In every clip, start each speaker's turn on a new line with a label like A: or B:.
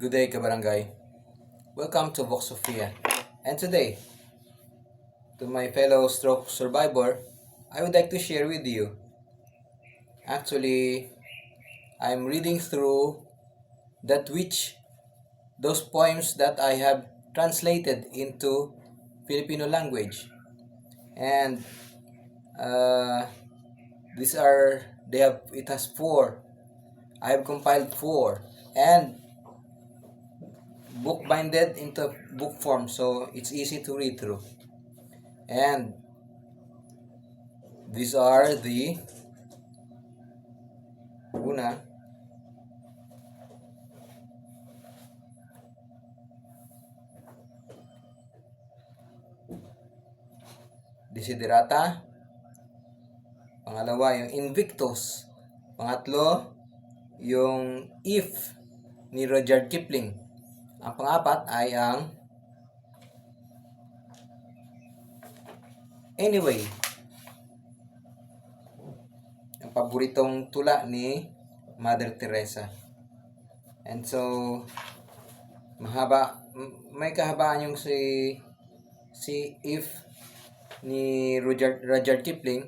A: Good day, Kabarangay. Welcome to Vox Sofia. And today, to my fellow stroke survivor, I would like to share with you. Actually, I'm reading through those poems that I have translated into Filipino language. And it has 4. I have compiled 4 and book binded into book form, so it's easy to read through. And these are the una, Desiderata. Pangalawa, yung Invictus. Pangatlo, yung If ni Rudyard Kipling. Ang pangapat ay ang Anyway. Ang paboritong tula ni Mother Teresa. And so, may kahabaan yung si If ni Rudyard Kipling.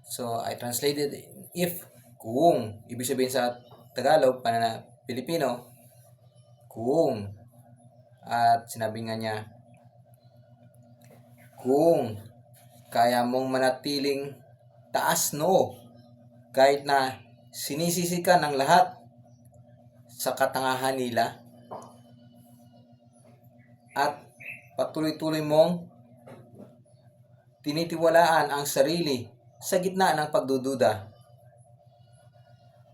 A: So, I translated if, kung. Ibig sabihin sa Tagalog, Pilipino, kung. At sinabi nga niya, kung kaya mong manatiling taas no, kahit na sinisisi ka ng lahat sa katangahan nila, at patuloy-tuloy mong tinitiwalaan ang sarili sa gitna ng pagdududa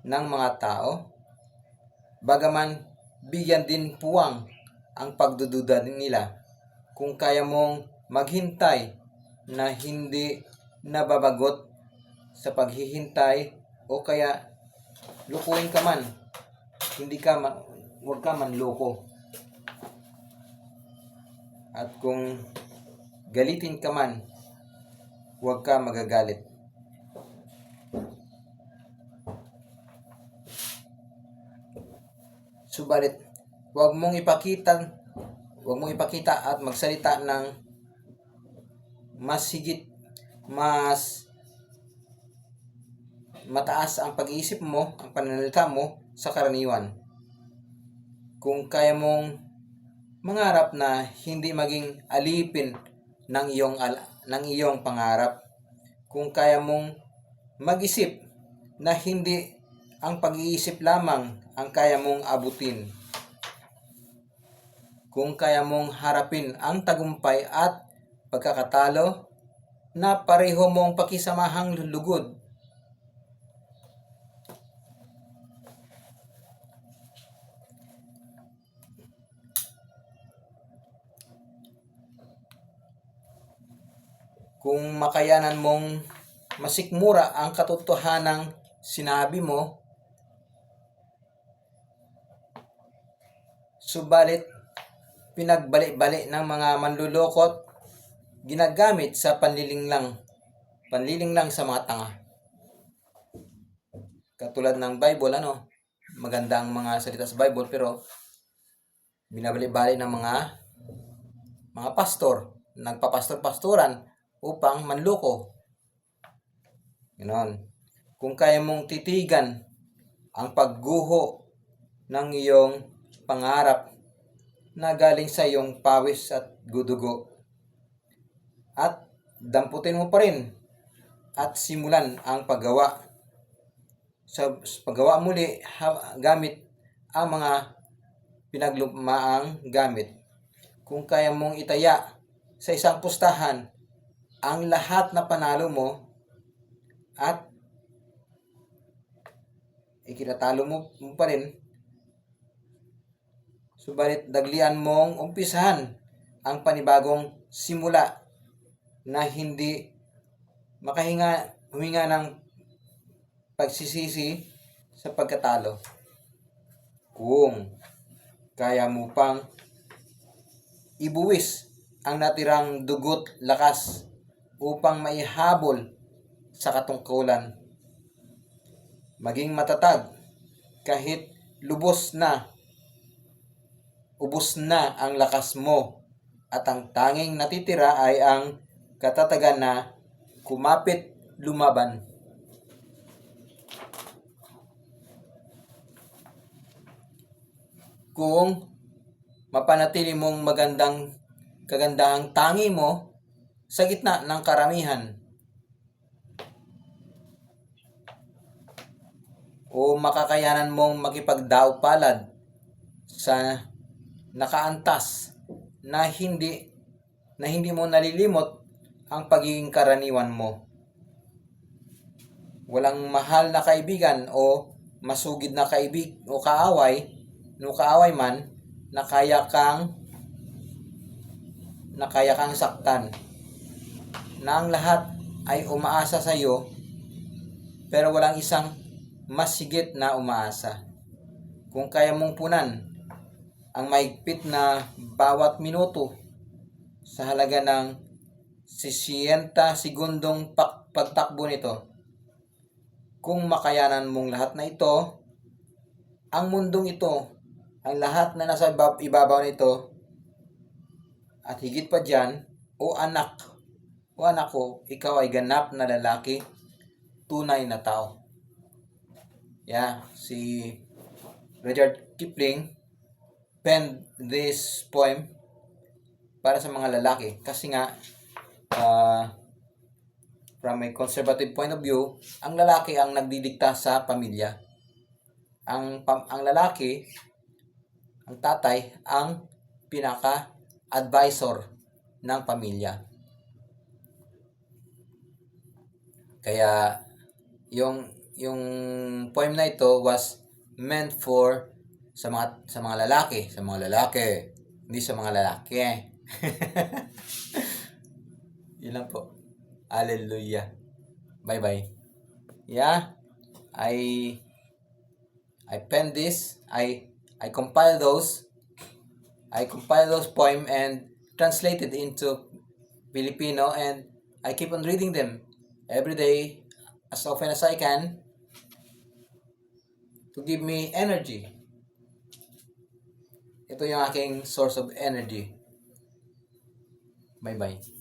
A: ng mga tao, bagaman bigyan din puwang ang pagdududa nila, kung kaya mong maghintay na hindi nababagot sa paghihintay, o kaya lukuin ka man, huwag ka man loko. At kung galitin ka man, huwag ka magagalit. Subalit, huwag mong ipakita at magsalita ng mas mataas ang pag-iisip mo, ang pananalita mo sa karaniwan. Kung kaya mong mangarap na hindi maging alipin ng iyong pangarap, kung kaya mong mag-isip na hindi ang pag-iisip lamang ang kaya mong abutin, kung kaya mong harapin ang tagumpay at pagkakatalo na pareho mong pakisamahang lugod, kung makayanan mong masikmura ang katotohanang sinabi mo, subalit pinagbalik-balik ng mga manlulokot, ginagamit sa panlilinglang sa mga tanga. Katulad ng Bible, magandang mga salita sa Bible, pero binabalik-balik ng mga pastor, nagpapastor-pastoran upang manloko. Ganon. Kung kaya mong titigan ang pagguho ng iyong pangarap na galing sa iyong pawis at dugo, at damputin mo pa rin at simulan ang paggawa. Sa paggawa muli, gamit ang mga pinaglumaang gamit. Kung kaya mong itaya sa isang pustahan ang lahat na panalo mo at ikinatalo mo pa rin, subalit daglian mong umpisahan ang panibagong simula na hindi huminga ng pagsisisi sa pagkatalo. Kung kaya mo pang ibuwis ang natirang dugo't lakas upang maihabol sa katungkulan, maging matatag kahit lubos na ubos na ang lakas mo at ang tanging natitira ay ang katatagan na kumapit lumaban. Kung mapanatili mong kagandahang tangi mo sa gitna ng karamihan, o makakayanan mong makipagdaog palad sa nakaantas na hindi mo nalilimot ang pagiging karaniwan mo. Walang mahal na kaibigan o masugid na kaibig o kaaway man na kaya kang saktan, na ang lahat ay umaasa sa iyo, pero walang isang mas higit na umaasa. Kung kaya mong punan ang mahigpit na bawat minuto sa halaga ng 60 segundong pagtakbo nito, kung makayanan mong lahat na ito, ang mundong ito, ang lahat na nasa ibabaw nito, at higit pa dyan, o anak ko, ikaw ay ganap na lalaki, tunay na tao. Si Rudyard Kipling penned this poem para sa mga lalaki. Kasi nga, from a conservative point of view, ang lalaki ang nagdidikta sa pamilya. Ang lalaki, ang tatay, ang pinaka-advisor ng pamilya. Kaya, yung poem na ito was meant for sa mga lalaki, hindi sa mga lalaki. Yun lang po. Hallelujah. Bye-bye. I penned this. I compiled those poem and translated into Filipino, and I keep on reading them every day as often as I can to give me energy. Ito yung aking source of energy. Bye-bye.